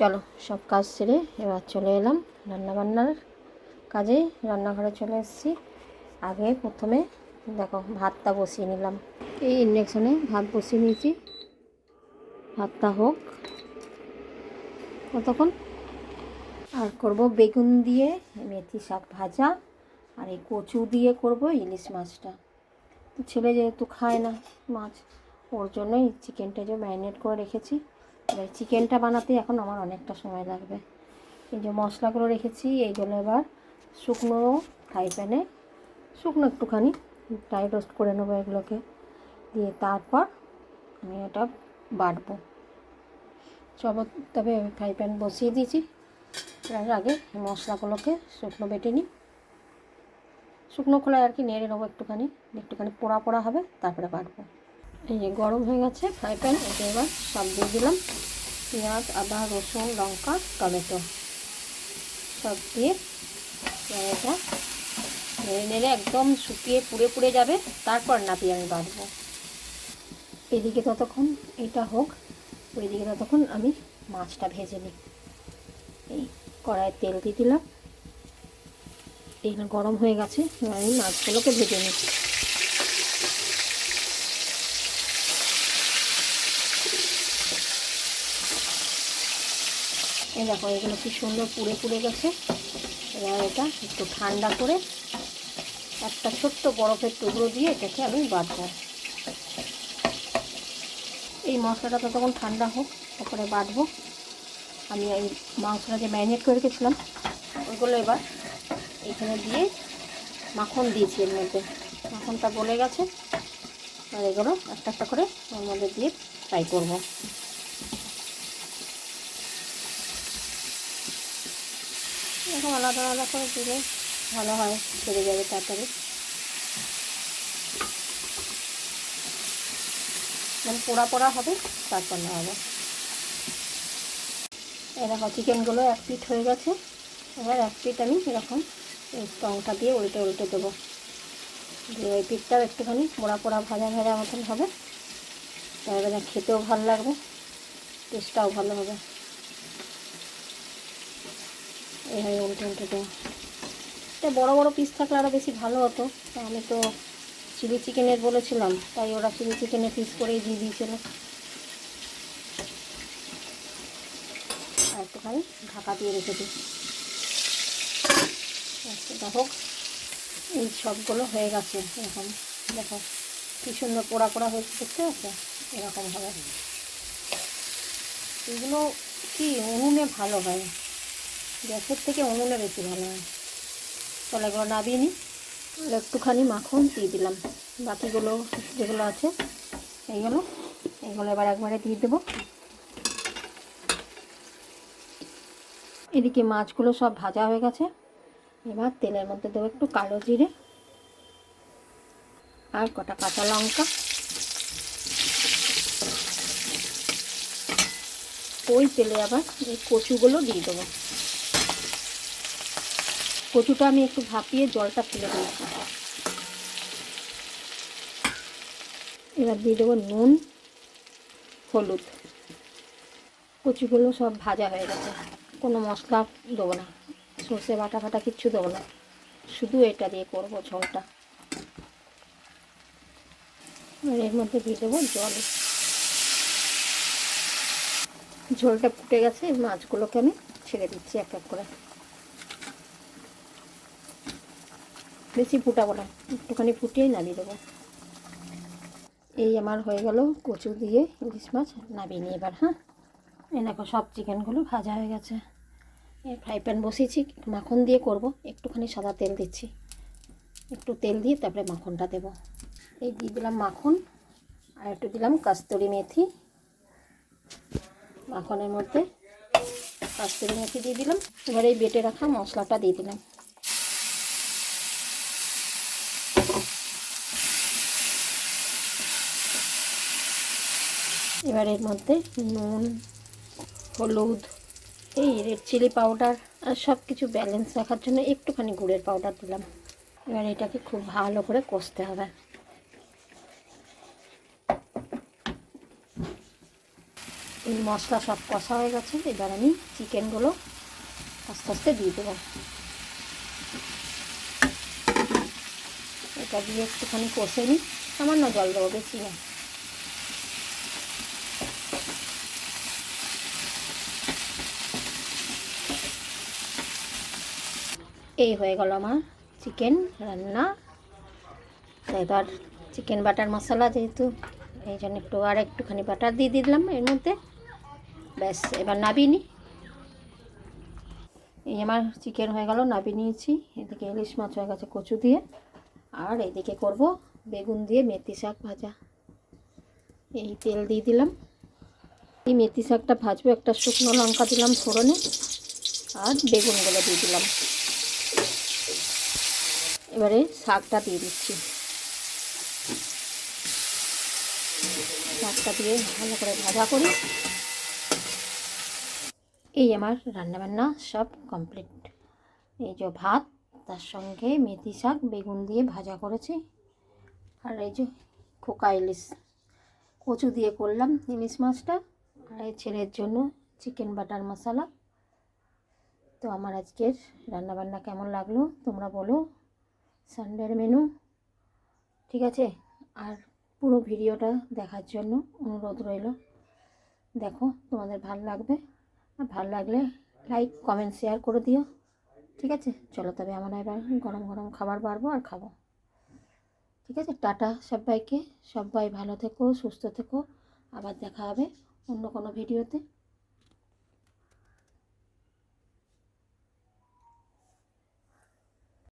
চলো সব কাজ সেরে এবার চলে এলাম রান্নাবান্নার কাজে। রান্নাঘরে চলে এসেছি। আগে প্রথমে দেখো ভাতটা বসিয়ে নিলাম। এই ইন্ডাকশনে ভাত বসিয়ে নিয়েছি। ভাতটা হোক কতক্ষণ। আর করব বেগুন দিয়ে মেথি শাক ভাজা, আর এই কচু দিয়ে করব ইলিশ মাছটা। তো ছেলে যেহেতু খায় না মাছ, ওর জন্যই চিকেনটা যে ম্যারিনেট করে রেখেছি। এবার চিকেনটা বানাতে এখন আমার অনেকটা সময় লাগবে। এই যে মশলাগুলো রেখেছি, এইগুলো এবার শুকনো ফ্রাই প্যানে শুকনো একটুখানি ড্রাই রোস্ট করে নেবো এগুলোকে দিয়ে, তারপর আমি এটা বাটবো। তবে ফ্রাই প্যান বসিয়ে দিয়েছি। তার আগে মশলাগুলোকে শুকনো বেটে নিই। শুকনো খোলায় আর কি নেড়ে নেবো একটুখানি পোড়া পোড়া হবে, তারপরে বাটবো। এই যে গরম হয়ে গেছে ফ্রাই প্যান, এটা এবার সব দিয়ে দিলাম। পেঁয়াজ, আদা, রসুন, লঙ্কা, টমেটো সব দিয়ে এটা নেড়ে নেড়ে একদম শুকিয়ে পুড়ে পুড়ে যাবে, তারপর নাপিয়ে আমি বাটবো। এদিকে ততক্ষণ এটা হোক, ওইদিকে ততক্ষণ আমি মাছটা ভেজে নিই। এই কড়াইয়ে তেল দিয়ে দিলাম, এইগুলো গরম হয়ে গেছে। আমি মাছগুলোকে ভেজে নিই। এই দেখো এগুলো কি সুন্দর পুড়ে পুড়ে গেছে। এবার এটা একটু ঠান্ডা করে একটা ছোট্ট বরফের টুকরো দিয়ে এটাকে আমি বাটবো। এই মশলাটা ততক্ষণ ঠান্ডা হোক, তারপরে বাটবো। আমি এই মাংসটা যে ম্যারিনেট করে রেখেছিলাম ওইগুলো এবার এখানে দিয়ে মাখন দিয়েছি, এর মধ্যে মাখনটা গলে গেছে। আর এগুলো একটা একটা করে ওর মধ্যে দিয়ে ফ্রাই করবো। এরকম আলাদা আলাদা করে দিলে ভালো হয়, ছেড়ে যাবে তাড়াতাড়ি। মানে পোড়া পোড়া হবে, তারপর না হবে। এরকম চিকেনগুলো এক পিঠ হয়ে গেছে। এবার এক পিঠ আমি এরকম এই স্টংটা দিয়ে উল্টে উল্টে দেবো, দিয়ে ওই পিঠটাও একটুখানি পোড়া পোড়া ভাজা ভাজা মতন হবে। তারপরে খেতেও ভালো লাগবে, টেস্টটাও ভালো হবে। এইভাবে উল্টে উল্টে দেবো। এটা বড়ো বড়ো পিস থাকলে আরও বেশি ভালো হতো। আমি তো চিলি চিকেনের বলেছিলাম, তাই ওরা চিলি চিকেনের পিস করেই দিয়ে দিয়েছিল। আর একটুখানি ঢাকা দিয়ে রেখে দিই। সেটা হোক। এই সবগুলো হয়ে গেছে। এরকম দেখো কী সুন্দর পোড়া পোড়া হয়েছে, দেখতে পাচ্ছ? এরকম হবে। এগুলো কি উনুনে ভালো হয়, গ্যাসের থেকে উনুনে বেশি ভালো হয়। তাহলে এগুলো নাবিয়ে নিই। আর একটুখানি মাখন দিয়ে দিলাম। বাকিগুলো যেগুলো আছে এইগুলো এবার একবারে দিয়ে দেবো। এদিকে মাছগুলো সব ভাজা হয়ে গেছে। এবার তেলের মধ্যে দেবো একটু কালো জিরে আর কটা কাঁচা লঙ্কা। ওই তেলে আবার এই কচুগুলো দিয়ে দেবো। কচুটা আমি একটু ভাপিয়ে জলটা ফেলে দিয়েছি। এবার দিয়ে দেবো নুন, হলুদ। কচুগুলো সব ভাজা হয়ে গেছে, কোনো মশলা দেবো না, সর্ষে বাটা ফাটা কিচ্ছু দেবো না, শুধু এটা দিয়ে করবো ঝোলটা। আর এর মধ্যে দিয়ে দেবো জল। ঝোলটা ফুটে গেছে, মাছগুলোকে আমি ছেড়ে দিচ্ছি এক এক করে। বেশি ফুটাবো না, একটুখানি ফুটিয়েই নামিয়ে দেবো। এই আমার হয়ে গেল কচু দিয়ে ইলিশ মাছ। নামিয়ে নিই এবার। হ্যাঁ, এই দেখো সব চিকেনগুলো ভাজা হয়ে গেছে। এই ফ্রাই প্যান বসিয়েছি, মাখন দিয়ে করব। একটুখানি সাদা তেল দিচ্ছি, একটু তেল দিয়ে তারপরে মাখনটা দেব। এই দিয়ে দিলাম মাখন, আর একটু দিলাম কস্তুরি মেথি। মাখনের মধ্যে কস্তুরি মেথি দিয়ে দিলাম। এবার এই বেটে রাখা মশলাটা দিয়ে দিলাম। এবার এর মধ্যে নুন, হলুদ, এই রেড চিলি পাউডার আর সব কিছু ব্যালেন্স রাখার জন্য একটুখানি গুড়ের পাউডার দিলাম। এবার এটাকে খুব ভালো করে কষতে হবে। এই মশলা সব কষা হয়ে গেছে, এবার আমি চিকেনগুলো আস্তে আস্তে দিয়ে দেবো। এটা দিয়ে একটুখানি কষে নিই, সামান্য জল দেবো, বেশি না। এই হয়ে গেল আমার চিকেন রান্না। এবার চিকেন বাটার মশলা, যেহেতু এই জন্য একটুখানি বাটার দিয়ে দিলাম এর মধ্যে। ব্যাস, এবার নাবিয়ে নিই। এই আমার চিকেন হয়ে গেল, নাবিয়ে নিয়েছি। এদিকে ইলিশ মাছ হয়ে গেছে কচু দিয়ে, আর এদিকে করব বেগুন দিয়ে মেথি শাক ভাজা। এই তেল দিয়ে দিলাম, এই মেথি শাকটা ভাজবো। একটা শুকনো লঙ্কা দিলাম ফোড়নে, আর বেগুনগুলো দিয়ে দিলাম। এবারে শাকটা দিয়ে দিচ্ছি। শাকটা দিয়ে ভালো করে ভাজা করি। এই আমার রান্নাবান্না সব কমপ্লিট। এই যে ভাত, তার সঙ্গে মেথি শাক বেগুন দিয়ে ভাজা করেছি, আর এই যে খোকা ইলিশ কচু দিয়ে করলাম ইলিশ মাছটা, আর এই ছেলের জন্য চিকেন বাটার মশলা। তো আমার আজকের রান্নাবান্না কেমন লাগলো তোমরা বলো। সানডের মেনু, ঠিক আছে? আর পুরো ভিডিওটা দেখার জন্য অনুরোধ রইল। দেখো, তোমাদের ভালো লাগবে, আর ভালো লাগলে লাইক কমেন্ট শেয়ার করে দিও, ঠিক আছে? চলো তবে আমরা এবার গরম গরম খাবার বাড়বো আর খাবো, ঠিক আছে? টাটা সবাইকে, সবাই ভালো থেকো, সুস্থ থেকো। আবার দেখা হবে অন্য কোনো ভিডিওতে।